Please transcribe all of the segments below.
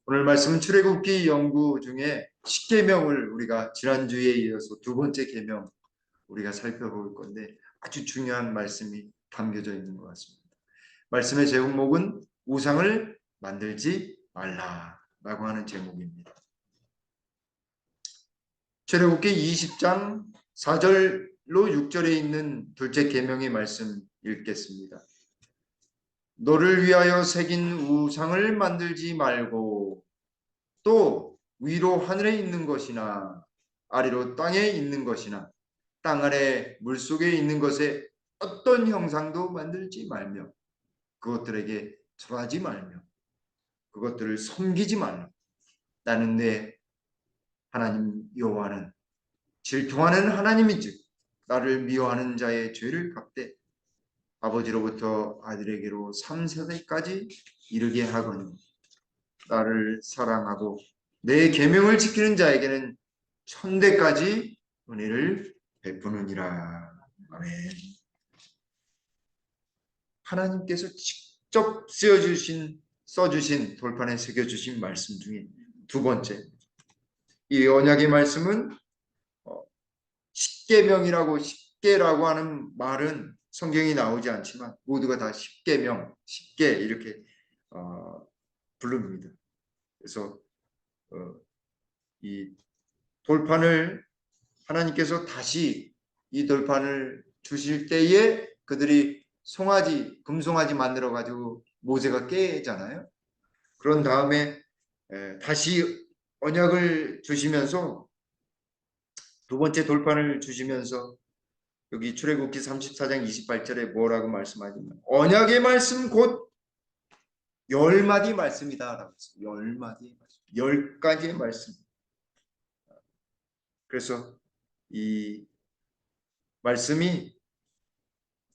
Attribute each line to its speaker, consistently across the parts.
Speaker 1: 오늘 말씀은 출애굽기 연구 중에 십계명을 우리가 지난주에 이어서 두 번째 계명 우리가 살펴볼 건데 아주 중요한 말씀이 담겨져 있는 것 같습니다. 말씀의 제목은 우상을 만들지 말라라고 하는 제목입니다. 출애굽기 20장 4절로 6절에 있는 둘째 계명의 말씀 읽겠습니다. 너를 위하여 새긴 우상을 만들지 말고 또 위로 하늘에 있는 것이나 아래로 땅에 있는 것이나 땅 아래 물속에 있는 것에 어떤 형상도 만들지 말며 그것들에게 절하지 말며 그것들을 섬기지 말라. 나는 내 하나님 여호와는 질투하는 하나님이즉 나를 미워하는 자의 죄를 갚되 아버지로부터 아들에게로 3세대까지 이르게 하거니 나를 사랑하고 내 계명을 지키는 자에게는 천대까지 은혜를 베푸느니라. 아멘. 하나님께서 직접 써주신 돌판에 새겨주신 말씀 중에 두 번째, 이 언약의 말씀은 십계명이라고 십계라고 하는 말은 성경이 나오지 않지만 모두가 다 십계명, 십계 이렇게 부릅니다. 그래서 이 돌판을 하나님께서 다시 이 돌판을 주실 때에 그들이 금송아지 만들어 가지고 모세가 깨잖아요. 그런 다음에 다시 언약을 주시면서 두 번째 돌판을 주시면서 여기 출애굽기 34장 28절에 뭐라고 말씀하냐면 언약의 말씀 곧 10마디 말씀이다 라고 했어요. 10마디의 말씀, 10가지의 말씀. 그래서 이 말씀이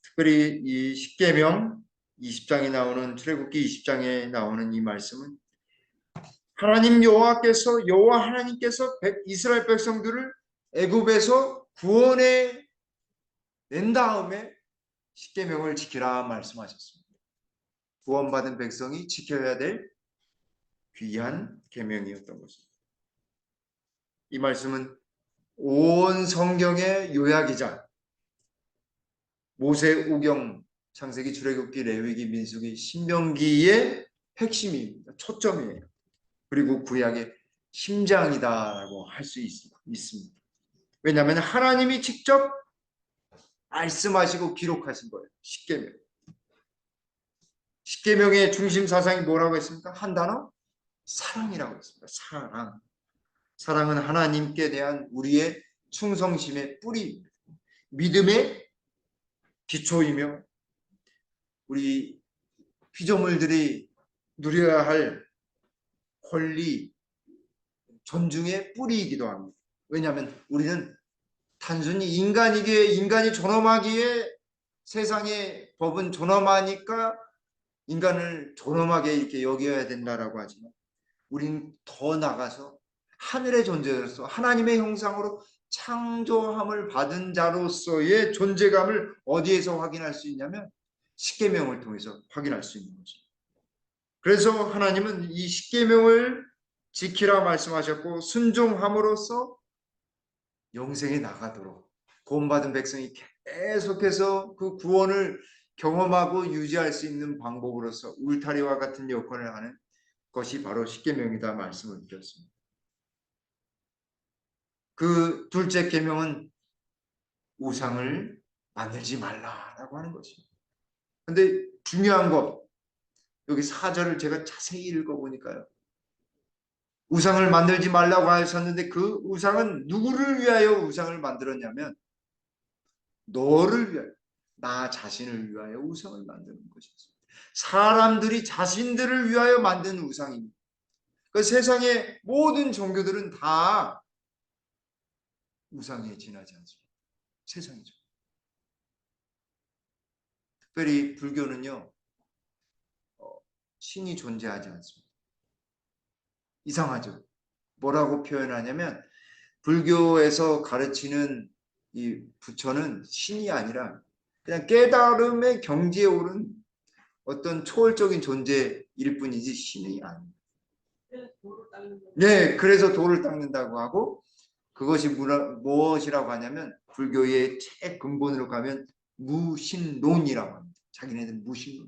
Speaker 1: 특별히 이 십계명 20장에 나오는 출애굽기 20장에 나오는 이 말씀은 하나님 여호와 하나님께서 이스라엘 백성들을 애굽에서 구원해 낸 다음에 십계명을 지키라 말씀하셨습니다. 구원받은 백성이 지켜야 될 귀한 계명이었던 것입니다. 이 말씀은 온 성경의 요약이자 모세, 우경, 창세기, 출애굽기, 레위기, 민수기, 신명기의 핵심입니다. 초점이에요. 그리고 구약의 심장이다라고 할 수 있습니다. 왜냐하면 하나님이 직접 말씀하시고 기록하신 거예요. 십계명. 십계명의 중심 사상이 뭐라고 했습니까? 한 단어? 사랑이라고 했습니다. 사랑. 사랑은 하나님께 대한 우리의 충성심의 뿌리입니다. 믿음의 기초이며 우리 피조물들이 누려야 할 권리, 존중의 뿌리이기도 합니다. 왜냐하면 우리는 단순히 인간이 존엄하기에 세상의 법은 존엄하니까 인간을 존엄하게 이렇게 여겨야 된다라고 하지만 우리는 더 나가서 하늘의 존재로서 하나님의 형상으로 창조함을 받은 자로서의 존재감을 어디에서 확인할 수 있냐면 십계명을 통해서 확인할 수 있는 거죠. 그래서 하나님은 이 십계명을 지키라 말씀하셨고 순종함으로써 영생에 나가도록 구원받은 백성이 계속해서 그 구원을 경험하고 유지할 수 있는 방법으로서 울타리와 같은 역할을 하는 것이 바로 십계명이다 말씀을 드렸습니다. 그 둘째 계명은 우상을 만들지 말라라고 하는 것입니다. 근데 중요한 것 여기 4절을 제가 자세히 읽어보니까요. 우상을 만들지 말라고 하셨는데 그 우상은 누구를 위하여 우상을 만들었냐면 너를 위하여 나 자신을 위하여 우상을 만드는 것이었습니다. 사람들이 자신들을 위하여 만든 우상입니다. 그 세상의 모든 종교들은 다 우상에 지나지 않습니다. 세상이죠. 특별히 불교는요. 신이 존재하지 않습니다. 이상하죠. 뭐라고 표현하냐면 불교에서 가르치는 이 부처는 신이 아니라 그냥 깨달음의 경지에 오른 어떤 초월적인 존재일 뿐이지 신이 아닙니다. 네, 그래서 돌을 닦는다고 하고 그것이 무엇이라고 하냐면 불교의 최근본으로 가면 무신론이라고 합니다. 자기네들은 무신론.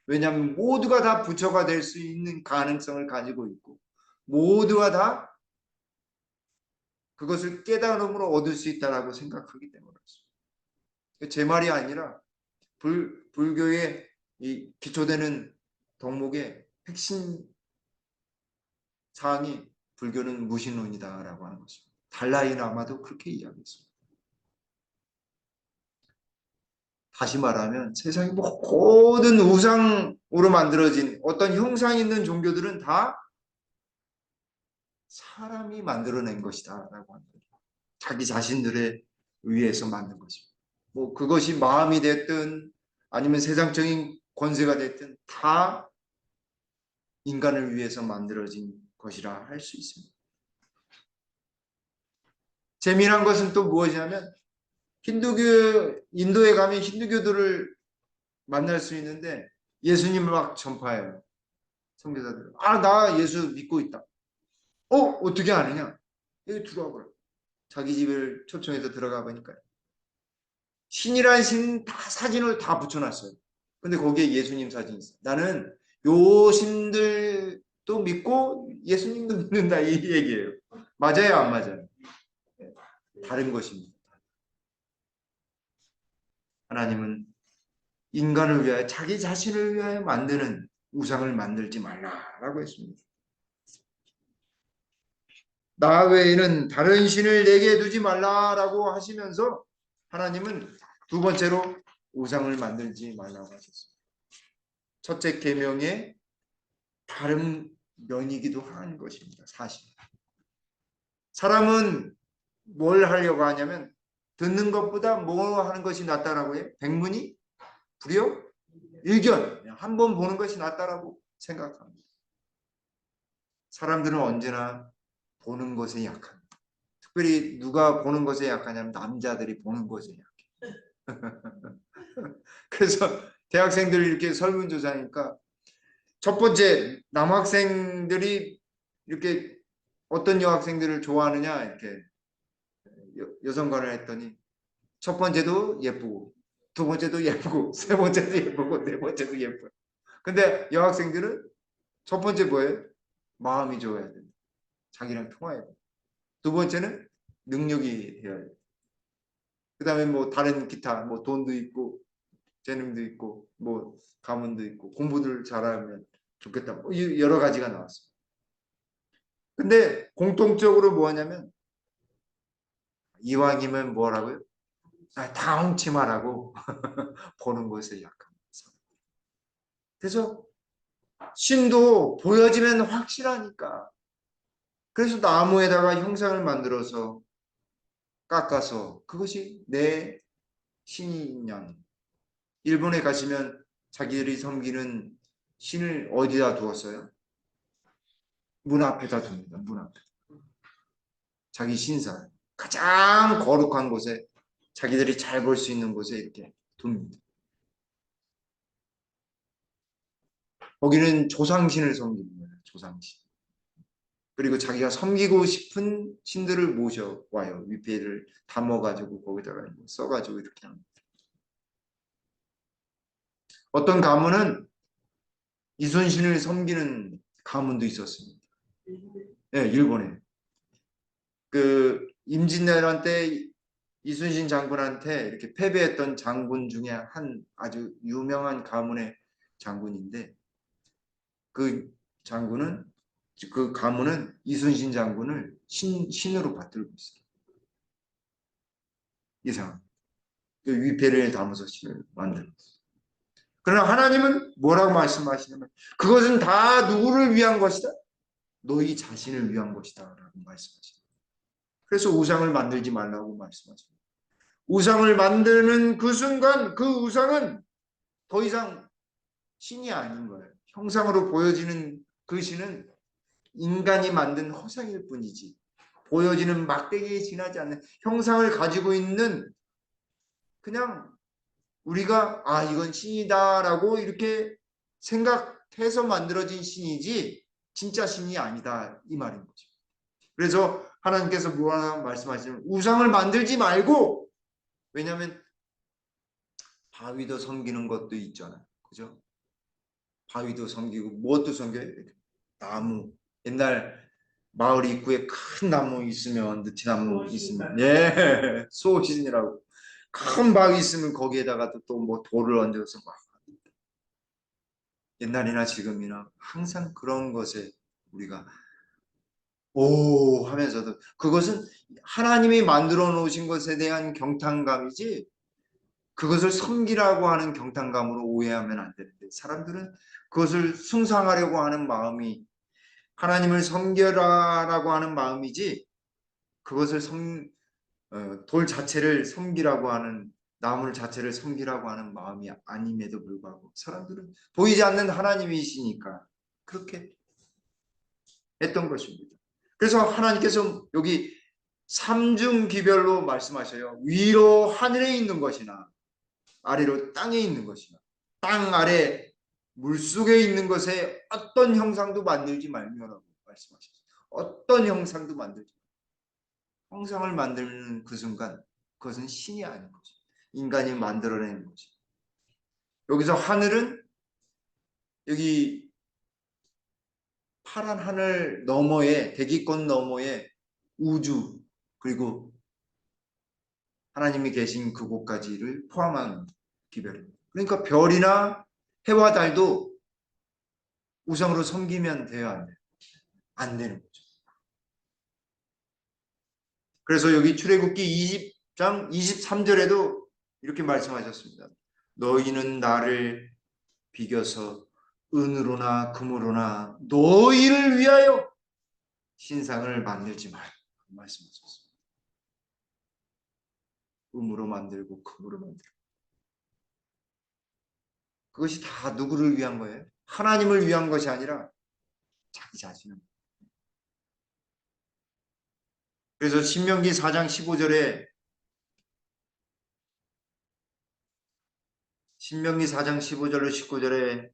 Speaker 1: 왜냐하면 모두가 다 부처가 될 수 있는 가능성을 가지고 있고 모두가 다 그것을 깨달음으로 얻을 수 있다라고 생각하기 때문에 그렇습니다. 제 말이 아니라 불교의 이 기초되는 덕목의 핵심 사항이 불교는 무신론이다라고 하는 것입니다. 달라이 라마도 그렇게 이야기했습니다. 다시 말하면 세상의 모든 우상으로 만들어진 어떤 형상이 있는 종교들은 다 사람이 만들어낸 것이다 라고 합니다. 자기 자신들에 의해서 만든 것입니다. 뭐 그것이 마음이 됐든 아니면 세상적인 권세가 됐든 다 인간을 위해서 만들어진 것이라 할 수 있습니다. 재미난 것은 또 무엇이냐면 인도에 가면 힌두교들을 만날 수 있는데 예수님을 막 전파해요. 선교사들. 아, 나 예수 믿고 있다. 어떻게 아느냐? 여기 들어와 보라. 자기 집을 초청해서 들어가 보니까 신이란 신 다 사진을 다 붙여놨어요. 근데 거기에 예수님 사진이 있어요. 나는 요 신들도 믿고 예수님도 믿는다 이 얘기예요. 맞아요, 안 맞아요? 다른 것입니다. 하나님은 인간을 위하여 자기 자신을 위하여 만드는 우상을 만들지 말라라고 했습니다. 나 외에는 다른 신을 내게 두지 말라라고 하시면서 하나님은 두 번째로 우상을 만들지 말라고 하셨습니다. 첫째 계명의 다른 면이기도 한 것입니다. 사실. 사람은 뭘 하려고 하냐면 듣는 것보다 뭐 하는 것이 낫다라고 해요? 백문이 불여 일견. 한 번 보는 것이 낫다라고 생각합니다. 사람들은 언제나 보는 것에 약합니다. 특별히 누가 보는 것에 약하냐면 남자들이 보는 것에 약해. 그래서 대학생들이 이렇게 설문조사니까 첫 번째 남학생들이 이렇게 어떤 여학생들을 좋아하느냐 이렇게 여성관을 했더니 첫 번째도 예쁘고 두 번째도 예쁘고 세 번째도 예쁘고 네 번째도 예뻐요. 근데 여학생들은 첫 번째 뭐예요? 마음이 좋아야 된다. 자기랑 통화해야 된다. 두 번째는 능력이 되어야 된다. 그 다음에 뭐 다른 기타 뭐 돈도 있고 재능도 있고 뭐 가문도 있고 공부를 잘하면 좋겠다. 뭐 여러 가지가 나왔어요. 근데 공통적으로 뭐하냐면 이왕이면 뭐라고요? 다홍치마라고 보는 것에 약합니다. 그래서 신도 보여지면 확실하니까 그래서 나무에다가 형상을 만들어서 깎아서 그것이 내 신이냐. 일본에 가시면 자기들이 섬기는 신을 어디다 두었어요? 문 앞에다 둡니다. 문 앞에. 자기 신사. 가장 거룩한 곳에 자기들이 잘 볼 수 있는 곳에 이렇게 둡니다. 거기는 조상신을 섬기는 거예요. 조상신. 그리고 자기가 섬기고 싶은 신들을 모셔와요. 위패를 담아가지고 거기다가 써가지고 이렇게 합니다. 어떤 가문은 이순신을 섬기는 가문도 있었습니다. 네, 일본에. 그 임진왜란 때 이순신 장군한테 이렇게 패배했던 장군 중에 한 아주 유명한 가문의 장군인데 그 장군은 그 가문은 이순신 장군을 신으로 받들고 있어요. 이상. 그 위패를 담아서 신을 만들었어요. 그러나 하나님은 뭐라고 말씀하시냐면 그것은 다 누구를 위한 것이다? 너희 자신을 위한 것이다 라고 말씀하십니다. 그래서 우상을 만들지 말라고 말씀하십니다. 우상을 만드는 그 순간 그 우상은 더 이상 신이 아닌 거예요. 형상으로 보여지는 그 신은 인간이 만든 허상일 뿐이지 보여지는 막대기에 지나지 않는 형상을 가지고 있는 그냥 우리가 이건 신이다라고 이렇게 생각해서 만들어진 신이지 진짜 신이 아니다 이 말인 거죠. 그래서 하나님께서 뭐라나 말씀하시면 우상을 만들지 말고, 왜냐하면 바위도 섬기는 것도 있잖아요. 그죠? 바위도 섬기고 무엇도 섬겨야 돼요. 나무. 옛날 마을 입구에 큰 나무 있으면, 느티나무 있으면, 예, 수호신이라고. 큰 바위 있으면 거기에다가 또 뭐 돌을 얹어서 막, 옛날이나 지금이나 항상 그런 것에 우리가 오 하면서도 그것은 하나님이 만들어 놓으신 것에 대한 경탄감이지, 그것을 섬기라고 하는 경탄감으로 오해하면 안 되는데, 사람들은 그것을 숭상하려고 하는 마음이 하나님을 섬겨라라고 하는 마음이지, 그것을 돌 자체를 섬기라고 하는, 나물 자체를 섬기라고 하는 마음이 아님에도 불구하고 사람들은 보이지 않는 하나님이시니까 그렇게 했던 것입니다. 그래서 하나님께서 여기 삼중기별로 말씀하셔요. 위로 하늘에 있는 것이나 아래로 땅에 있는 것이나, 땅 아래 물속에 있는 것에 어떤 형상도 만들지 말며라고 말씀하셨어요. 어떤 형상도 만들지 말며. 형상을 만드는 그 순간 그것은 신이 아닌 거죠. 인간이 만들어내는 거죠. 여기서 하늘은 여기 파란 하늘 너머에, 대기권 너머에 우주, 그리고 하나님이 계신 그곳까지를 포함한 기별입니다. 그러니까 별이나 해와 달도 우상으로 섬기면 돼요, 안 돼요? 안 되는 거죠. 그래서 여기 출애굽기 20장 23절에도 이렇게 말씀하셨습니다. 너희는 나를 비겨서 은으로나 금으로나 너희를 위하여 신상을 만들지 말라 말씀하셨습니다. 금으로 만들고 금으로 만들고, 그것이 다 누구를 위한 거예요? 하나님을 위한 것이 아니라 자기 자신을. 그래서 신명기 4장 15절에 신명기 4장 15절로 19절에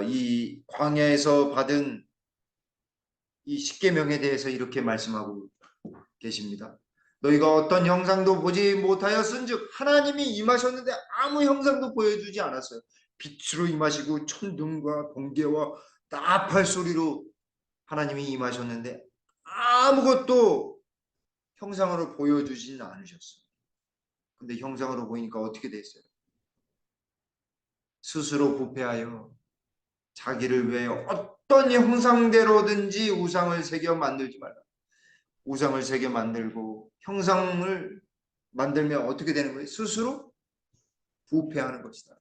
Speaker 1: 이 광야에서 받은 이 십계명에 대해서 이렇게 말씀하고 계십니다. 너희가 어떤 형상도 보지 못하였은즉, 하나님이 임하셨는데 아무 형상도 보여주지 않았어요. 빛으로 임하시고 천둥과 번개와 나팔 소리로 하나님이 임하셨는데 아무것도 형상으로 보여주지는 않으셨어요. 근데 형상으로 보이니까 어떻게 됐어요? 스스로 부패하여 자기를 위해 어떤 형상대로든지 우상을 새겨 만들지 말라. 우상을 새겨 만들고 형상을 만들면 어떻게 되는 거예요? 스스로 부패하는 것이다.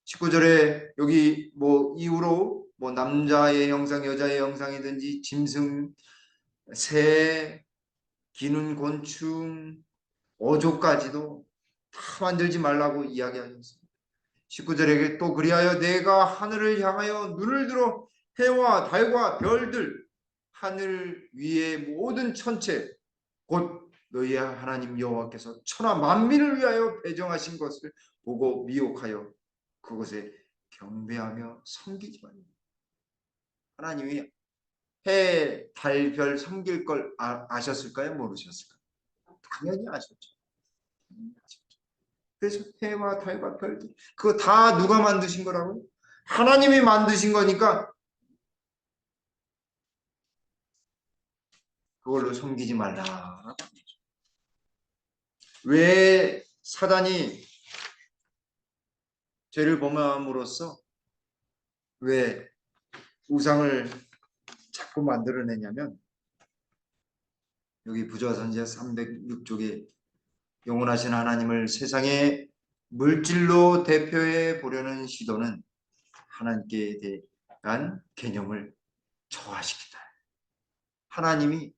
Speaker 1: 19절에 여기 뭐 이후로 뭐 남자의 형상, 여자의 형상이든지 짐승, 새, 기는 곤충, 어조까지도 다 만들지 말라고 이야기하셨습니다. 19절에 또 그리하여 내가 하늘을 향하여 눈을 들어 해와 달과 별들, 하늘 위의 모든 천체, 곧 너희의 하나님 여호와께서 천하 만민을 위하여 배정하신 것을 보고 미혹하여 그것에 경배하며 섬기지 말라. 하나님이 해, 달, 별 섬길 걸 아셨을까요? 모르셨을까요? 당연히 아셨죠. 그래서 해와 달과 별들, 그거 다 누가 만드신 거라고요? 하나님이 만드신 거니까 그걸로 섬기지 말라. 왜 사단이 죄를 범함으로써 왜 우상을 자꾸 만들어내냐면, 여기 부조선지자 306쪽에 영원하신 하나님을 세상의 물질로 대표해 보려는 시도는 하나님께 대한 개념을 저하시키다. 하나님이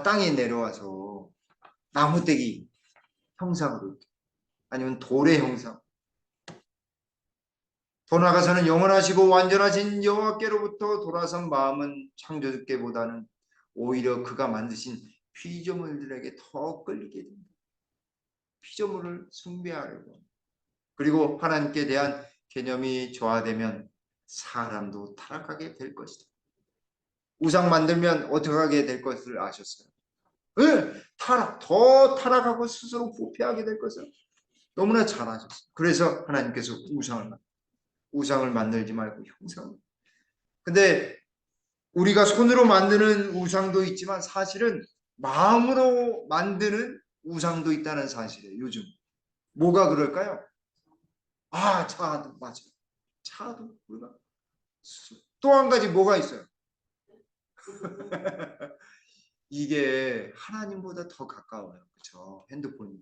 Speaker 1: 땅에 내려와서 나무떼기 형상으로, 아니면 돌의 형상, 더 나아가서는 영원하시고 완전하신 여호와께로부터 돌아선 마음은 창조주께보다는 오히려 그가 만드신 피조물들에게 더 끌리게 됩니다. 피조물을 숭배하려고. 그리고 하나님께 대한 개념이 저하되면 사람도 타락하게 될 것이다. 우상 만들면 어떻게 하게 될 것을 아셨어요? 네, 더 타락하고 스스로 부패하게 될 것을 너무나 잘 아셨어요. 그래서 하나님께서 우상을 만들지 말고 형상을. 근데 우리가 손으로 만드는 우상도 있지만 사실은 마음으로 만드는 우상도 있다는 사실이에요. 요즘 뭐가 그럴까요? 차도 맞아요. 차도 우리가 또 한 가지 뭐가 있어요? 이게 하나님보다 더 가까워요. 그렇죠? 핸드폰이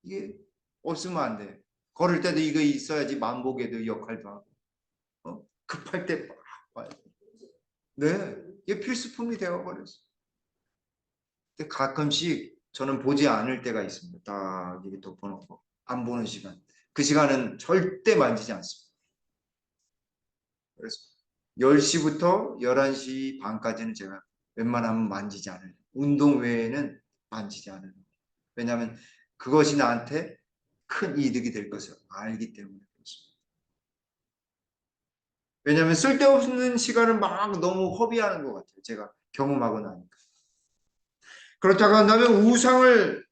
Speaker 1: 이게 없으면 안 돼. 걸을 때도 이거 있어야지 만복에도 역할도 하고 급할 때 막 와야 돼. 네, 이게 필수품이 되어버렸어. 근데 가끔씩 저는 보지 않을 때가 있습니다. 딱 이게 덮어놓고 안 보는 시간. 그 시간은 절대 만지지 않습니다. 그래서 10시부터 11시 반까지는 제가 웬만하면 만지지 않아요. 운동 외에는 만지지 않아요. 왜냐하면 그것이 나한테 큰 이득이 될 것을 알기 때문에 그렇습니다. 왜냐하면 쓸데없는 시간을 막 너무 허비하는 것 같아요. 제가 경험하고 나니까. 그렇다고 한다면 우상을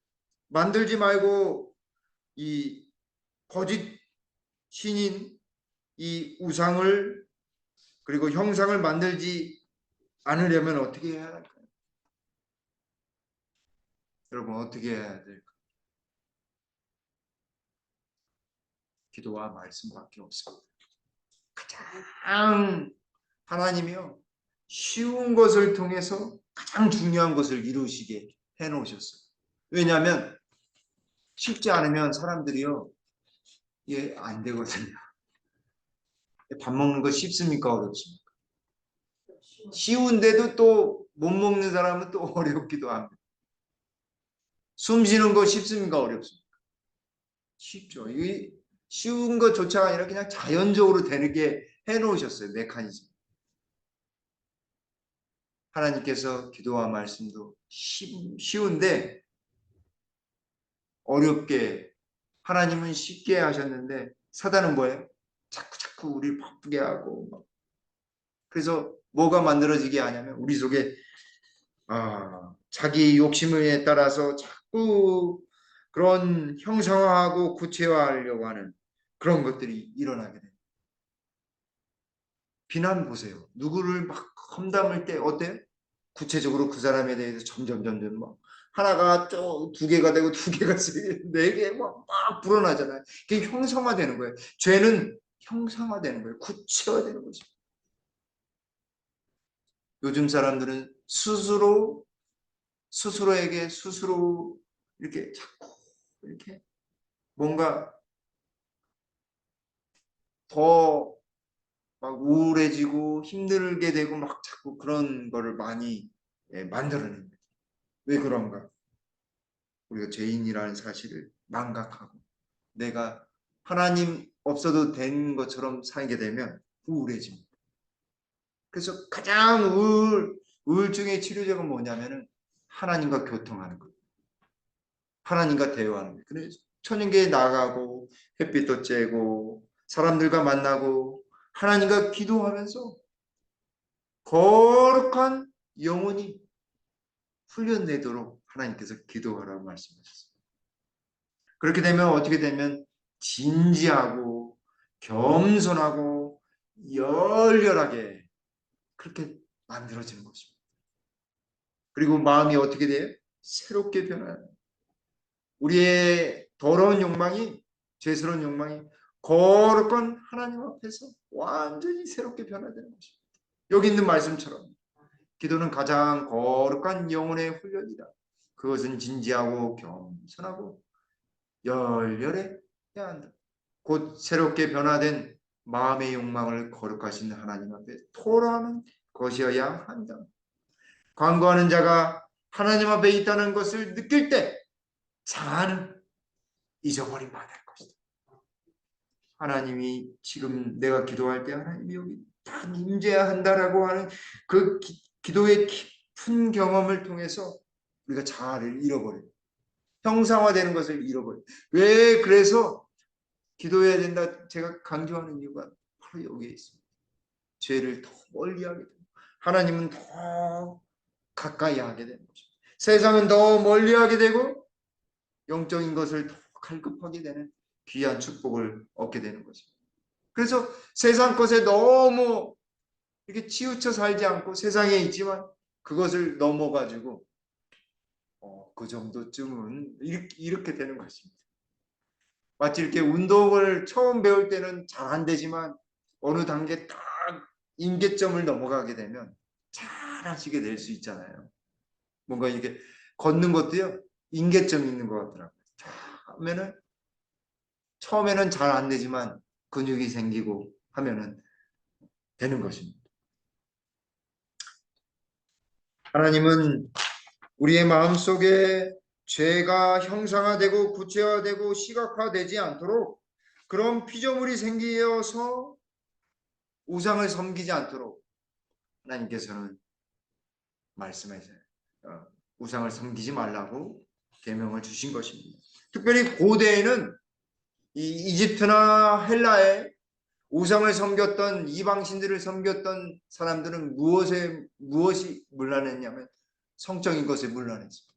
Speaker 1: 만들지 말고 이 거짓 신인 이 우상을 그리고 형상을 만들지 않으려면 어떻게 해야 할까요? 여러분 어떻게 해야 될까요? 기도와 말씀밖에 없습니다. 가장 하나님이요 쉬운 것을 통해서 가장 중요한 것을 이루시게 해놓으셨어요. 왜냐하면 쉽지 않으면 사람들이요 이게 안 되거든요. 밥 먹는 거 쉽습니까? 어렵습니까? 쉬운데도 또 못 먹는 사람은 또 어렵기도 합니다. 숨 쉬는 거 쉽습니까? 어렵습니까? 쉽죠. 이 쉬운 것조차 아니라 그냥 자연적으로 되는 게 해놓으셨어요. 메커니즘. 하나님께서 기도와 말씀도 쉬운데 어렵게 하나님은 쉽게 하셨는데 사단은 뭐예요? 자꾸 우리를 바쁘게 하고 그래서 뭐가 만들어지게 하냐면 우리 속에 자기 욕심에 따라서 자꾸 그런 형상화하고 구체화하려고 하는 그런 것들이 일어나게 돼요. 비난 보세요. 누구를 막 험담을 때 어때요? 구체적으로 그 사람에 대해서 점점 막 하나가 또 두 개가 되고 두 개가 세 개, 네 개 막 불어나잖아요. 그게 형상화되는 거예요. 죄는 형상화되는 거예요. 구체화되는 거죠. 요즘 사람들은 스스로에게 스스로 이렇게 자꾸 이렇게 뭔가 더 막 우울해지고 힘들게 되고 막 자꾸 그런 거를 많이 만들어냅니다. 왜 그런가? 우리가 죄인이라는 사실을 망각하고 내가 하나님 없어도 된 것처럼 살게 되면 우울해집니다. 그래서 가장 우울증의 치료제가 뭐냐면은 하나님과 교통하는 거예요. 하나님과 대화하는 거예요. 그래서 천연계에 나가고 햇빛도 쬐고 사람들과 만나고 하나님과 기도하면서 거룩한 영혼이 훈련되도록 하나님께서 기도하라고 말씀하셨어요. 그렇게 되면 어떻게 되면 진지하고 겸손하고 열렬하게 그렇게 만들어지는 것입니다. 그리고 마음이 어떻게 돼요? 새롭게 변화해요. 우리의 더러운 욕망이 죄스러운 욕망이 거룩한 하나님 앞에서 완전히 새롭게 변화되는 것입니다. 여기 있는 말씀처럼 기도는 가장 거룩한 영혼의 훈련이다. 그것은 진지하고 겸손하고 열렬해야 한다. 곧 새롭게 변화된 마음의 욕망을 거룩하신 하나님 앞에 토로하는 것이어야 한다. 간구하는 자가 하나님 앞에 있다는 것을 느낄 때 상하는 잊어버림 받을 것이다. 하나님이 지금 내가 기도할 때 하나님이 여기 딱 임재해야 한다라고 하는 그 기도의 깊은 경험을 통해서 우리가 자아를 잃어버려요. 형상화되는 것을 잃어버려요. 왜 그래서 기도해야 된다 제가 강조하는 이유가 바로 여기에 있습니다. 죄를 더 멀리하게 되고 하나님은 더 가까이 하게 되는 것입니다. 세상은 더 멀리하게 되고 영적인 것을 더 갈급하게 되는 귀한 축복을 얻게 되는 것입니다. 그래서 세상 것에 너무 이렇게 치우쳐 살지 않고 세상에 있지만 그것을 넘어가지고 그 정도쯤은 이렇게 되는 것입니다. 마치 이렇게 운동을 처음 배울 때는 잘 안 되지만 어느 단계 딱 임계점을 넘어가게 되면 잘 하시게 될 수 있잖아요. 뭔가 이게 걷는 것도요, 임계점이 있는 것 같더라고요. 자, 하면은 처음에는 잘 안 되지만 근육이 생기고 하면은 되는 것입니다. 하나님은 우리의 마음속에 죄가 형상화되고 구체화되고 시각화되지 않도록 그런 피조물이 생기어서 우상을 섬기지 않도록 하나님께서는 말씀하세요. 우상을 섬기지 말라고 계명을 주신 것입니다. 특별히 고대에는 이 이집트나 헬라에 우상을 섬겼던 이방신들을 섬겼던 사람들은 무엇이 문란했냐면 성적인 것에 문란했습니다.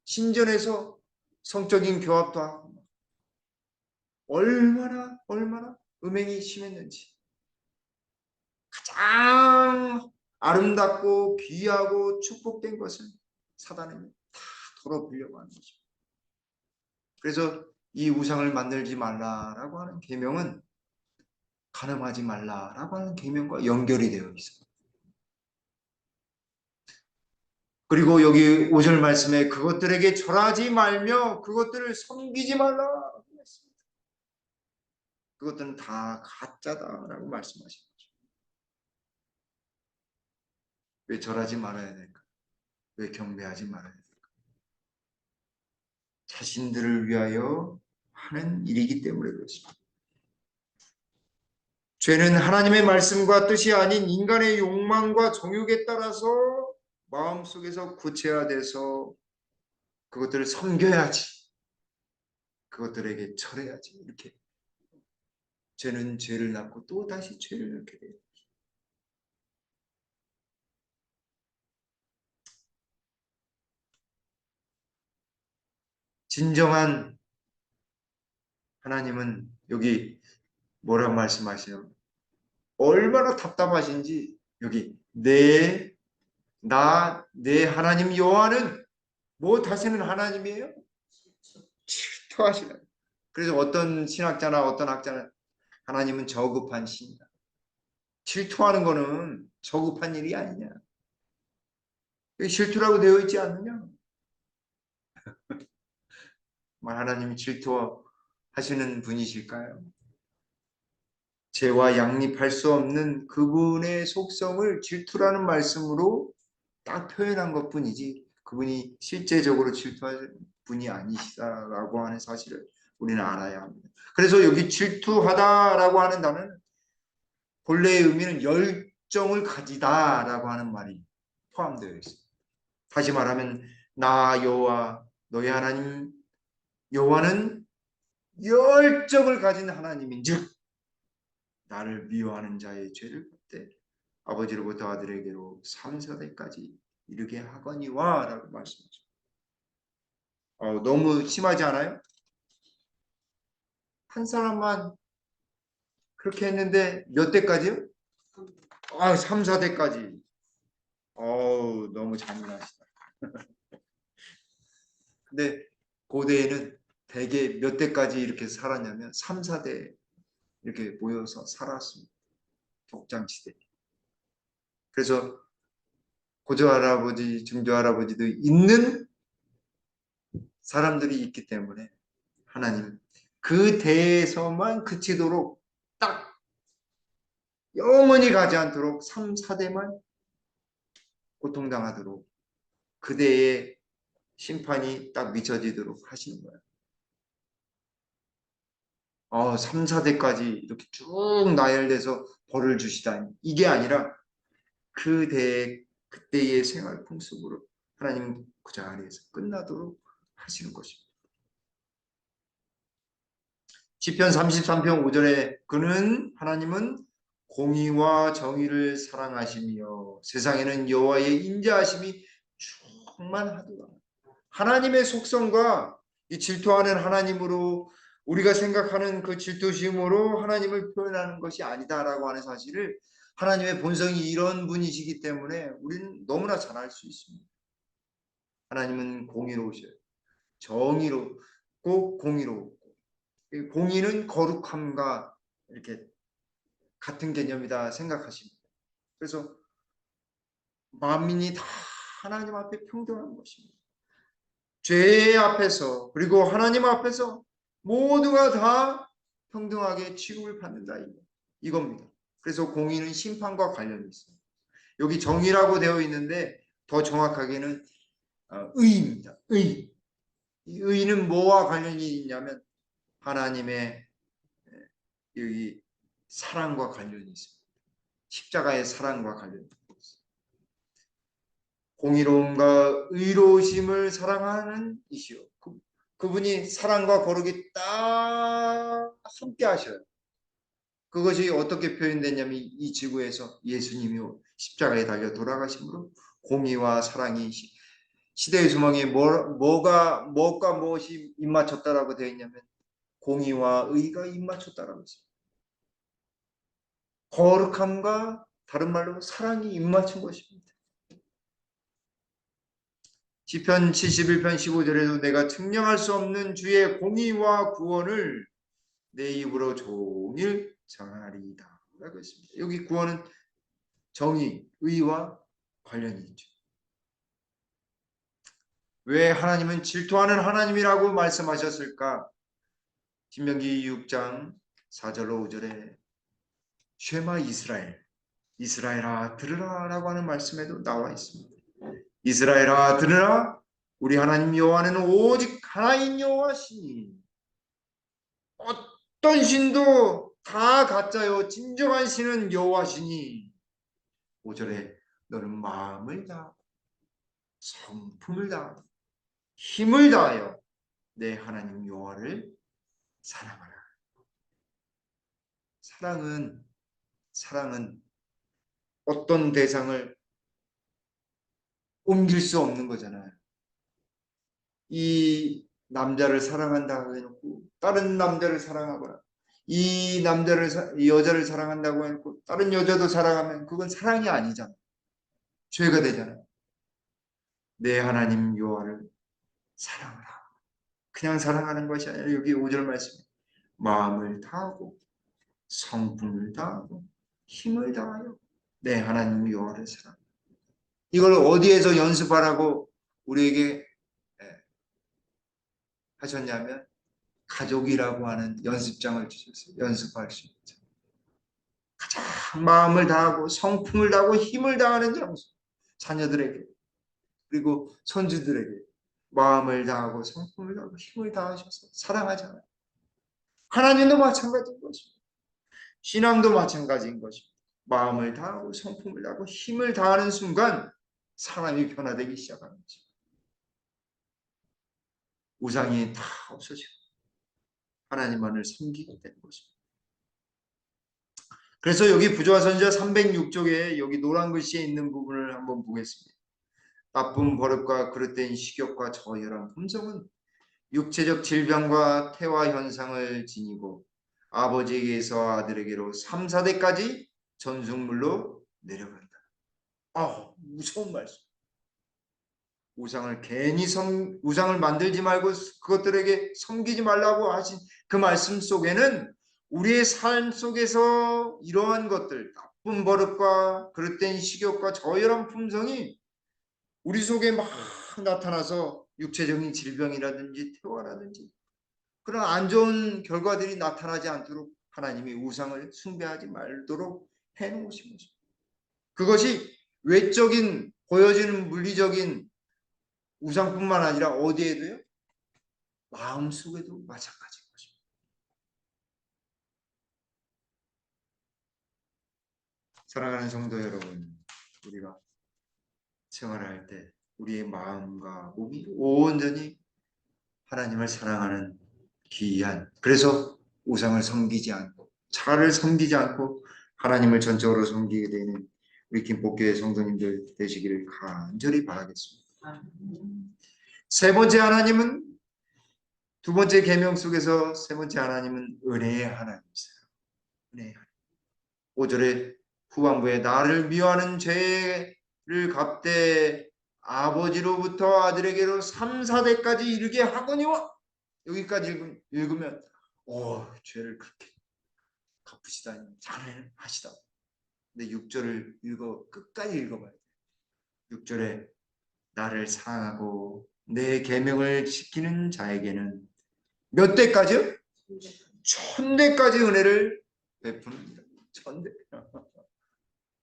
Speaker 1: 신전에서 성적인 교합도 하고 얼마나 음행이 심했는지 가장 아름답고 귀하고 축복된 것을 사단은 다 털어보려고 하는 거죠. 그래서 이 우상을 만들지 말라라고 하는 계명은 간음하지 말라라고 하는 계명과 연결이 되어 있습니다. 그리고 여기 5절 말씀에 그것들에게 절하지 말며 그것들을 섬기지 말라라고 했습니다. 그것들은 다 가짜다라고 말씀하신 거죠. 왜 절하지 말아야 될까? 왜 경배하지 말아야 될까? 자신들을 위하여 하는 일이기 때문에 그렇습니다. 죄는 하나님의 말씀과 뜻이 아닌 인간의 욕망과 정욕에 따라서 마음속에서 구체화돼서 그것들을 섬겨야지, 그것들에게 절해야지, 이렇게 죄는 죄를 낳고 또 다시 죄를 낳게 돼요. 진정한 하나님은 여기 뭐라고 말씀하시나요? 얼마나 답답하신지 여기 내 하나님 여호와는 뭐 다스리는 하나님이에요? 질투하시는. 그래서 어떤 신학자나 어떤 학자는 하나님은 저급한 신이다. 질투하는 거는 저급한 일이 아니냐. 여기 질투라고 되어 있지 않느냐. 하나님이 질투하시는 분이실까요? 죄와 양립할 수 없는 그분의 속성을 질투라는 말씀으로 딱 표현한 것뿐이지 그분이 실제적으로 질투할 분이 아니시다라고 하는 사실을 우리는 알아야 합니다. 그래서 여기 질투하다라고 하는 단어는 본래의 의미는 열정을 가지다라고 하는 말이 포함되어 있습니다. 다시 말하면 나 여호와 너희 하나님 여호와는 열정을 가진 하나님인즉 나를 미워하는 자의 죄를 볼 아버지로부터 아들에게로 3, 4대까지 이르게 하거니와 라고 말씀하죠. 너무 심하지 않아요? 한 사람만 그렇게 했는데 몇 대까지요? 3, 4대까지. 너무 잔인하시다. 근데 고대에는 대개 몇 대까지 이렇게 살았냐면 3, 4대 이렇게 모여서 살았습니다. 족장시대. 그래서 고조할아버지, 중조할아버지도 있는 사람들이 있기 때문에 하나님 그 대에서만 그치도록 딱 영원히 가지 않도록 3, 4대만 고통당하도록 그대의 심판이 딱 미쳐지도록 하시는 거예요. 3, 4대까지 이렇게 쭉 나열돼서 벌을 주시다니 이게 아니라 그때의 생활 풍습으로 하나님 그 자리에서 끝나도록 하시는 것입니다. 시편 33편 5절에 하나님은 공의와 정의를 사랑하시며 세상에는 여호와의 인자하심이 충만하도다. 하나님의 속성과 이 질투하는 하나님으로 우리가 생각하는 그 질투심으로 하나님을 표현하는 것이 아니다라고 하는 사실을 하나님의 본성이 이런 분이시기 때문에 우리는 너무나 잘 알 수 있습니다. 하나님은 공의로우셔요. 정의롭고 공의롭고 공의는 거룩함과 이렇게 같은 개념이다 생각하십니다. 그래서 만민이 다 하나님 앞에 평등한 것입니다. 죄 앞에서 그리고 하나님 앞에서 모두가 다 평등하게 취급을 받는다 이겁니다. 그래서 공의는 심판과 관련이 있어요. 여기 정의라고 되어 있는데 더 정확하게는 의입니다. 의. 이 의는 뭐와 관련이 있냐면 하나님의 여기 사랑과 관련이 있습니다. 십자가의 사랑과 관련이 있습니다. 공의로움과 의로우심을 사랑하는 이시요. 그분이 사랑과 거룩이 딱 함께 하셔요. 그것이 어떻게 표현되냐면 이 지구에서 예수님이 십자가에 달려 돌아가심으로 공의와 사랑이 시대의 소망에 무엇과 무엇이 입맞췄다라고 되어 있냐면 공의와 의가 입맞췄다라고 있습니다. 거룩함과 다른 말로 사랑이 입맞춘 것입니다. 시편 71편 15절에도 내가 측량할 수 없는 주의 공의와 구원을 내 입으로 종일 전하리이다 라고 했습니다. 여기 구원은 정의, 의와 관련이 있죠. 왜 하나님은 질투하는 하나님이라고 말씀하셨을까? 신명기 6장 4절로 5절에 쉐마 이스라엘, 이스라엘아 들으라 라고 하는 말씀에도 나와 있습니다. 이스라엘아 들으라, 우리 하나님 여호와는 오직 하나인 여호와시니 어떤 신도 다 가짜요 진정한 신은 여호와시니 5절에 너는 마음을 다하고 성품을 다하고 힘을 다하여 내 하나님 여호와를 사랑하라. 사랑은 어떤 대상을 옮길 수 없는 거잖아요. 이 남자를 사랑한다고 해놓고 다른 남자를 사랑하거나 이 여자를 사랑한다고 해놓고 다른 여자도 사랑하면 그건 사랑이 아니잖아. 죄가 되잖아요. 내 하나님 여호와를 사랑하라. 그냥 사랑하는 것이 아니라 여기 5절 말씀에 마음을 다하고 성품을 다하고 힘을 다하여 내 하나님 여호와를 사랑하라. 이걸 어디에서 연습하라고 우리에게 하셨냐면 가족이라고 하는 연습장을 주셨어요. 연습할 수 있죠. 가장 마음을 다하고 성품을 다하고 힘을 다하는 장소. 자녀들에게 그리고 손주들에게 마음을 다하고 성품을 다하고 힘을 다하셔서 사랑하잖아요. 하나님도 마찬가지인 것입니다. 신앙도 마찬가지인 것입니다. 마음을 다하고 성품을 다하고 힘을 다하는 순간 사람이 변화되기 시작하는 거죠. 우상이 다 없어지고 하나님만을 섬기게 되는 것입니다. 그래서 여기 부조화선지자 306쪽에 여기 노란 글씨에 있는 부분을 한번 보겠습니다. 나쁜 버릇과 그릇된 식욕과 저열한 품성은 육체적 질병과 태화 현상을 지니고 아버지에게서 아들에게로 3, 4대까지 전승물로 내려간다. 무서운 말씀. 우상을 만들지 말고 그것들에게 섬기지 말라고 하신 그 말씀 속에는 우리의 삶 속에서 이러한 것들, 나쁜 버릇과 그릇된 식욕과 저열한 품성이 우리 속에 막 나타나서 육체적인 질병이라든지 태화라든지 그런 안 좋은 결과들이 나타나지 않도록 하나님이 우상을 숭배하지 말도록 해놓으신 것입니다. 그것이 외적인 보여지는 물리적인 우상뿐만 아니라 어디에도요? 마음속에도 마찬가지인 것입니다. 사랑하는 성도 여러분, 우리가 생활할 때 우리의 마음과 몸이 온전히 하나님을 사랑하는 기이한, 그래서 우상을 섬기지 않고 차를 섬기지 않고 하나님을 전적으로 섬기게 되는 우리 김포교회 성도님들 되시기를 간절히 바라겠습니다. 세 번째 하나님은, 두 번째 계명 속에서 세 번째 하나님은 은혜의 하나님이세요. 은혜의 하나님. 5절에 후반부에 나를 미워하는 죄를 갚되 아버지로부터 아들에게로 3, 4대까지 이르게 하거니와, 여기까지 읽으면 죄를 그렇게 갚으시다니 잘하시다. 근데 6절을 끝까지 읽어봐야 돼요. 6절에 나를 사랑하고 내 계명을 지키는 자에게는 몇 대까지요? 1000대까지 은혜를 베풉니다. 1000대.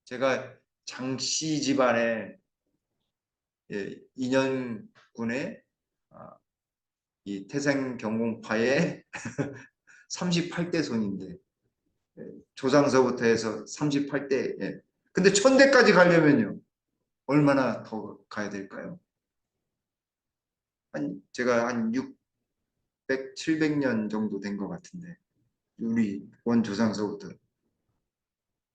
Speaker 1: 제가 장씨 집안에 인현군의 이 태생경공파의 38대 손인데, 조상서부터 해서 38대. 근데 1000대까지 가려면요 얼마나 더 가야 될까요? 제가 한 600, 700년 정도 된 것 같은데, 우리 원조상서부터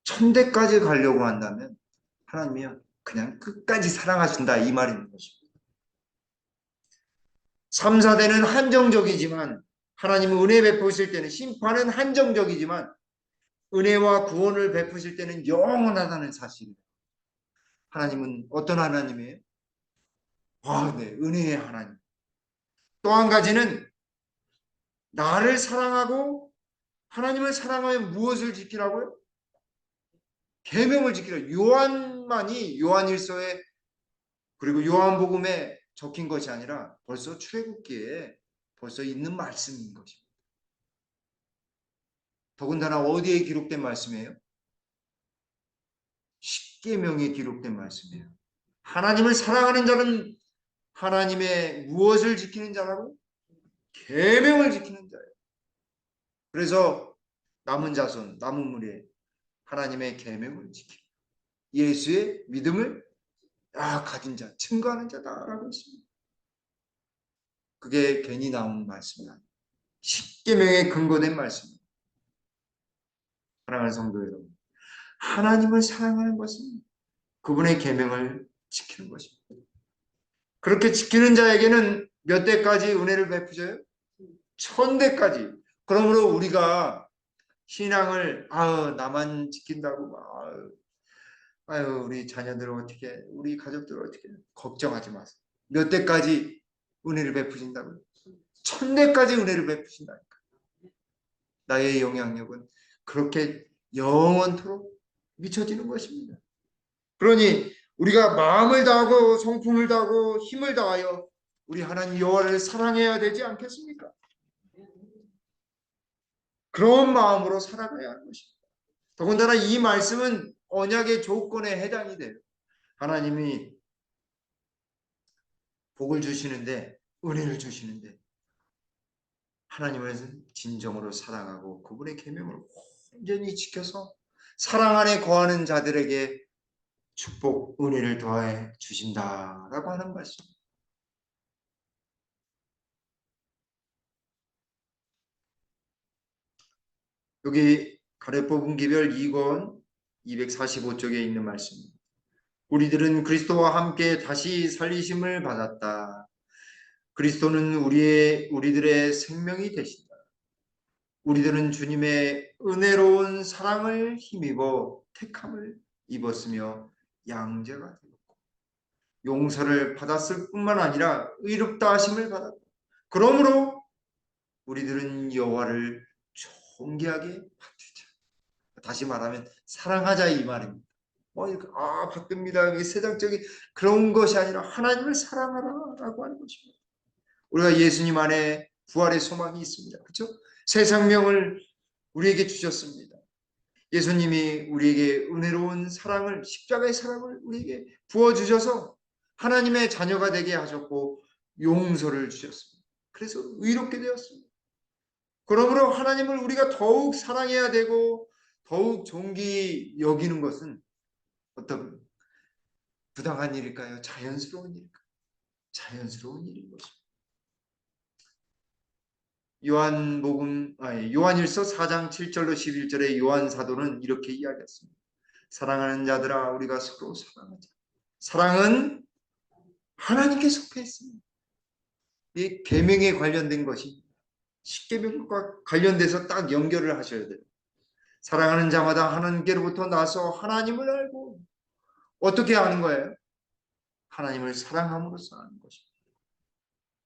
Speaker 1: 1000대까지 가려고 한다면 하나님이요 그냥 끝까지 사랑하신다 이 말인 것입니다. 3, 4대는 한정적이지만, 하나님은 은혜 베푸실 때는, 심판은 한정적이지만 은혜와 구원을 베푸실 때는 영원하다는 사실입니다. 하나님은 어떤 하나님이에요? 네, 은혜의 하나님. 또 한 가지는 나를 사랑하고, 하나님을 사랑하여 무엇을 지키라고요? 계명을 지키라. 요한일서에 그리고 요한복음에 적힌 것이 아니라 벌써 출애굽기에 벌써 있는 말씀인 것입니다. 더군다나 어디에 기록된 말씀이에요? 십계명에 기록된 말씀이에요. 하나님을 사랑하는 자는 하나님의 무엇을 지키는 자라고? 계명을 지키는 자예요. 그래서 남은 자손, 남은 무리에 하나님의 계명을 지키고 예수의 믿음을 가진 자, 증거하는 자다라고 했습니다. 그게 괜히 나온 말씀이 아니에요. 십계명에 근거된 말씀입니다. 사랑하는 성도 여러분, 하나님을 사랑하는 것은 그분의 계명을 지키는 것입니다. 그렇게 지키는 자에게는 몇 대까지 은혜를 베푸셔요? 1000대까지. 그러므로 우리가 신앙을 나만 지킨다고 우리 자녀들 어떻게, 우리 가족들 어떻게, 걱정하지 마세요. 몇 대까지 은혜를 베푸신다고요? 1000대까지 은혜를 베푸신다니까. 나의 영향력은 그렇게 영원토록 미쳐지는 것입니다. 그러니 우리가 마음을 다하고 성품을 다하고 힘을 다하여 우리 하나님 여호와를 사랑해야 되지 않겠습니까? 그런 마음으로 살아가야 하는 것입니다. 더군다나 이 말씀은 언약의 조건에 해당이 돼요. 하나님이 복을 주시는데, 은혜를 주시는데, 하나님을 진정으로 사랑하고 그분의 계명을 온전히 지켜서 사랑 안에 거하는 자들에게 축복, 은혜를 더해 주신다라고 하는 말씀. 여기 가래 뽑은 기별 2권 245쪽에 있는 말씀입니다. 우리들은 그리스도와 함께 다시 살리심을 받았다. 그리스도는 우리들의 생명이 되신다. 우리들은 주님의 은혜로운 사랑을 힘입어 택함을 입었으며 양자가 되었고 용서를 받았을 뿐만 아니라 의롭다 하심을 받았다. 그러므로 우리들은 여호와를 존귀하게 받으자. 다시 말하면 사랑하자 이 말입니다. 바뀝니다. 세상적인 그런 것이 아니라 하나님을 사랑하라라고 하는 것입니다. 우리가 예수님 안에 부활의 소망이 있습니다. 그렇죠? 새 생명을 우리에게 주셨습니다. 예수님이 우리에게 은혜로운 사랑을, 십자가의 사랑을 우리에게 부어주셔서 하나님의 자녀가 되게 하셨고 용서를 주셨습니다. 그래서 의롭게 되었습니다. 그러므로 하나님을 우리가 더욱 사랑해야 되고 더욱 존귀 여기는 것은 어떤 부당한 일일까요? 자연스러운 일일까요? 자연스러운 일인 것입니다. 요한일서 4장 7절로 11절에 요한 사도는 이렇게 이야기했습니다. 사랑하는 자들아 우리가 서로 사랑하자. 사랑은 하나님께 속해 있습니다. 이 계명에 관련된 것이 십계명과 관련돼서 딱 연결을 하셔야 돼요. 사랑하는 자마다 하나님께로부터 나서 하나님을 알고 어떻게 아는 거예요? 하나님을 사랑함으로써 아는 것입니다.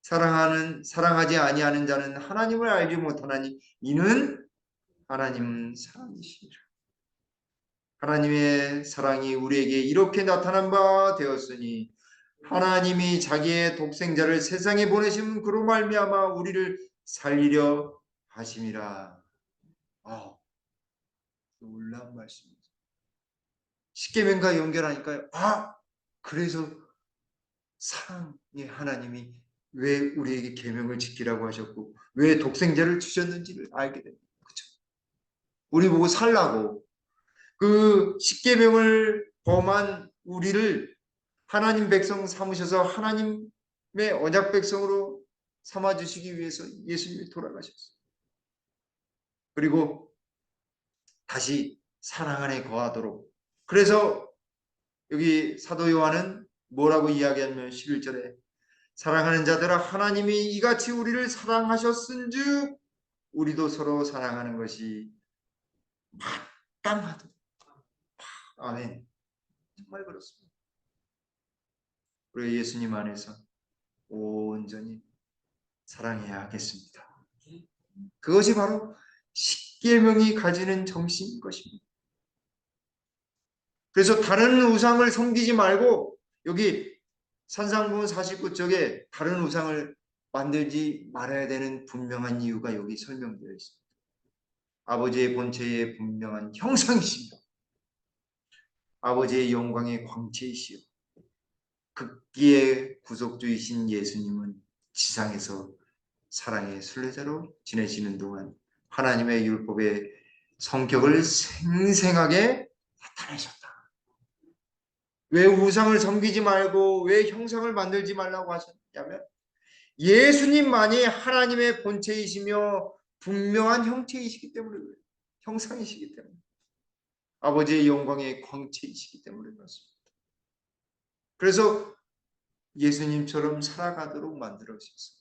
Speaker 1: 사랑하지 아니하는 자는 하나님을 알지 못하나니 이는 하나님 사랑이시니라. 하나님의 사랑이 우리에게 이렇게 나타난 바 되었으니 하나님이 자기의 독생자를 세상에 보내신 그로 말미암아 우리를 살리려 하심이라. 놀라운 말씀입니다. 십계명과 연결하니까요. 그래서 사랑의 하나님이 왜 우리에게 계명을 지키라고 하셨고 왜 독생자를 주셨는지를 알게 됩니다. 그렇죠? 우리 보고 살라고 그 십계명을 범한 우리를 하나님 백성 삼으셔서 하나님의 언약 백성으로 삼아주시기 위해서 예수님이 돌아가셨어요. 그리고 다시 사랑 안에 거하도록. 그래서 여기 사도 요한은 뭐라고 이야기하냐면 11절에 사랑하는 자들아 하나님이 이같이 우리를 사랑하셨은즉 우리도 서로 사랑하는 것이 마땅하다. 아멘. 정말 그렇습니다. 우리 예수님 안에서 온전히 사랑해야 하겠습니다. 그것이 바로 십계명이 가지는 정신인 것입니다. 그래서 다른 우상을 섬기지 말고 여기 산상분 49쪽에 다른 우상을 만들지 말아야 되는 분명한 이유가 여기 설명되어 있습니다. 아버지의 본체의 분명한 형상이십니다. 아버지의 영광의 광채이시오. 극기의 구속주이신 예수님은 지상에서 사랑의 순례자로 지내시는 동안 하나님의 율법의 성격을 생생하게 나타내셨다. 왜 우상을 섬기지 말고 왜 형상을 만들지 말라고 하셨냐면 예수님만이 하나님의 본체이시며 분명한 형체이시기 때문에 그래요. 형상이시기 때문에 아버지의 영광의 광채이시기 때문에 그렇습니다. 그래서 예수님처럼 살아가도록 만들어주셨어요.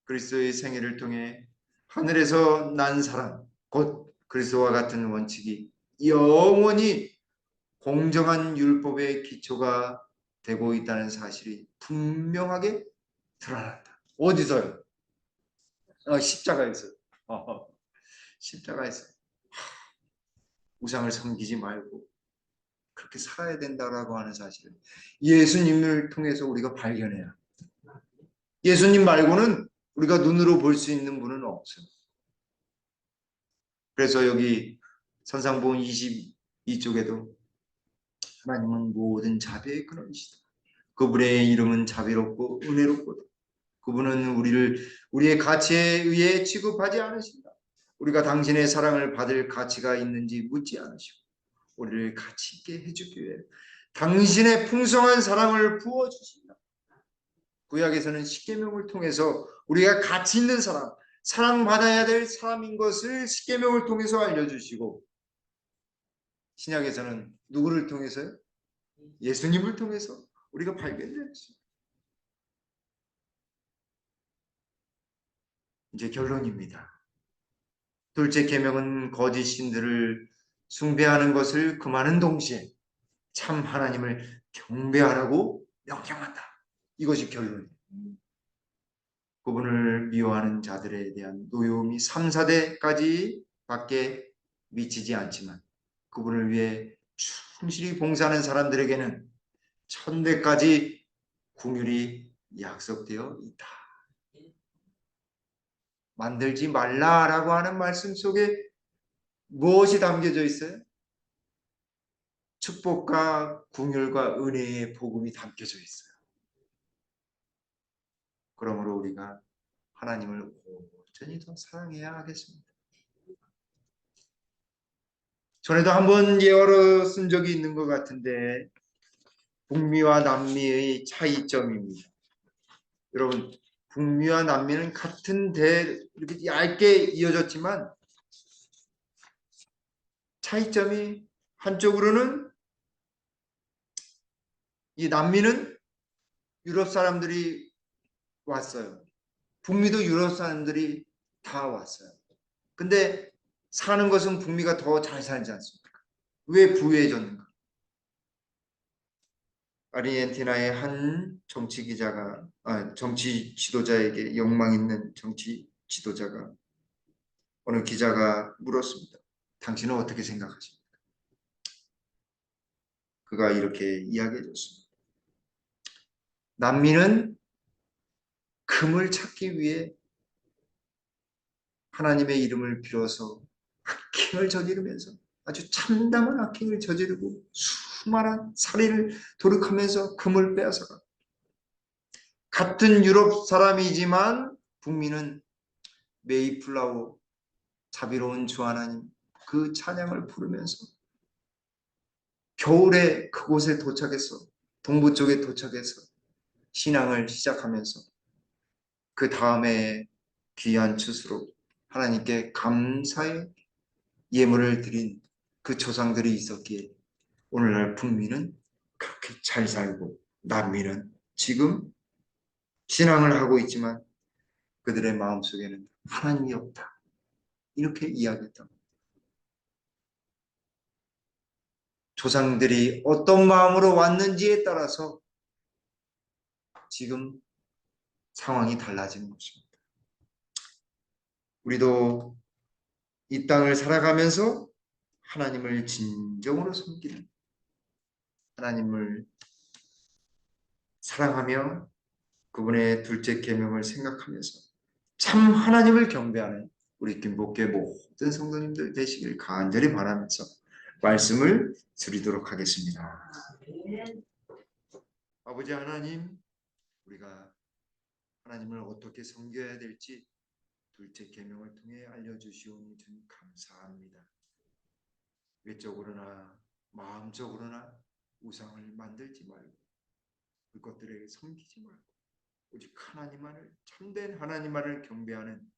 Speaker 1: 그리스도의 생애를 통해 하늘에서 난 사람 곧 그리스도와 같은 원칙이 영원히 공정한 율법의 기초가 되고 있다는 사실이 분명하게 드러난다. 어디서요? 십자가에서. 십자가에서. 우상을 섬기지 말고 그렇게 살아야 된다라고 하는 사실을 예수님을 통해서 우리가 발견해야 합니다. 예수님 말고는 우리가 눈으로 볼 수 있는 분은 없어요. 그래서 여기 산상보음 22쪽에도 하나님은 모든 자비의 근원이시다. 그분의 이름은 자비롭고 은혜롭고 그분은 우리의 가치에 의해 취급하지 않으신다. 우리가 당신의 사랑을 받을 가치가 있는지 묻지 않으시고 우리를 가치 있게 해주기 위해 당신의 풍성한 사랑을 부어주신다. 구약에서는 십계명을 통해서 우리가 가치 있는 사람, 사랑받아야 될 사람인 것을 십계명을 통해서 알려주시고 신약에서는 누구를 통해서요? 예수님을 통해서 우리가 발견되었습니다. 이제 결론입니다. 둘째 계명은 거짓 신들을 숭배하는 것을 금하는 동시에 참 하나님을 경배하라고 명령한다. 이것이 결론이에요. 그분을 미워하는 자들에 대한 노여움이 3, 4대까지 밖에 미치지 않지만 그분을 위해 충실히 봉사하는 사람들에게는 1000대까지 긍휼이 약속되어 있다. 만들지 말라라고 하는 말씀 속에 무엇이 담겨져 있어요? 축복과 긍휼과 은혜의 복음이 담겨져 있어요. 그러므로 우리가 하나님을 온전히 더 사랑해야 하겠습니다. 전에도 한번 예화로 쓴 적이 있는 것 같은데 북미와 남미의 차이점입니다. 여러분 북미와 남미는 같은 대 이렇게 얇게 이어졌지만 차이점이 한쪽으로는 이 남미는 유럽 사람들이 왔어요. 북미도 유럽 사람들이 다 왔어요. 근데 사는 것은 북미가 더 잘 살지 않습니까? 왜 부유해졌는가? 아르헨티나의 한 정치 기자가, 정치 지도자에게 욕망 있는 정치 지도자가 어느 기자가 물었습니다. 당신은 어떻게 생각하십니까? 그가 이렇게 이야기해 줬습니다. 난민은 금을 찾기 위해 하나님의 이름을 빌어서 악행을 저지르면서 아주 참담한 악행을 저지르고 수많은 살인을 도륙하면서 금을 빼앗아가. 같은 유럽 사람이지만 북미는 메이플라워 자비로운 주 하나님 그 찬양을 부르면서 겨울에 그곳에 도착해서 동부 쪽에 도착해서 신앙을 시작하면서 그 다음에 귀한 추수로 하나님께 감사의 예물을 드린 그 조상들이 있었기에 오늘날 북미는 그렇게 잘 살고 남미는 지금 신앙을 하고 있지만 그들의 마음속에는 하나님이 없다. 이렇게 이야기했던 겁니다. 조상들이 어떤 마음으로 왔는지에 따라서 지금 상황이 달라지는 것입니다. 우리도 이 땅을 살아가면서 하나님을 진정으로 섬기는 하나님을 사랑하며 그분의 둘째 계명을 생각하면서 참 하나님을 경배하는 우리 김복교의 모든 성도님들 되시길 간절히 바라면서 말씀을 드리도록 하겠습니다. 아버지 하나님, 우리가 하나님을 어떻게 섬겨야 될지 둘째 계명을 통해 알려주시오니 좀 감사합니다. 외적으로나 마음적으로나 우상을 만들지 말고 그것들에게 섬기지 말고 오직 하나님만을 참된 하나님만을 경배하는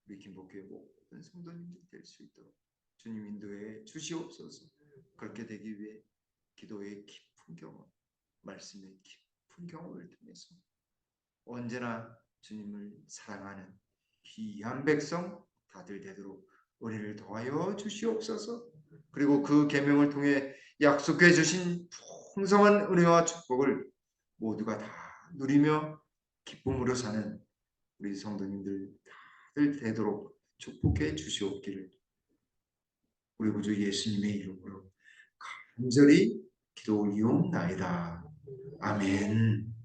Speaker 1: 우리 김복교의 모든 성도님들 될 수 있도록 주님 인도해 주시옵소서. 그렇게 되기 위해 기도의 깊은 경험, 말씀의 깊은 경험을 통해서 언제나 주님을 사랑하는 귀한 백성 다들 되도록 은혜를 더하여 주시옵소서. 그리고 그 계명을 통해 약속해 주신 풍성한 은혜와 축복을 모두가 다 누리며 기쁨으로 사는 우리 성도님들 다들 되도록 축복해 주시옵기를 우리 구주 예수님의 이름으로 간절히 기도 올리옵나이다. 아멘.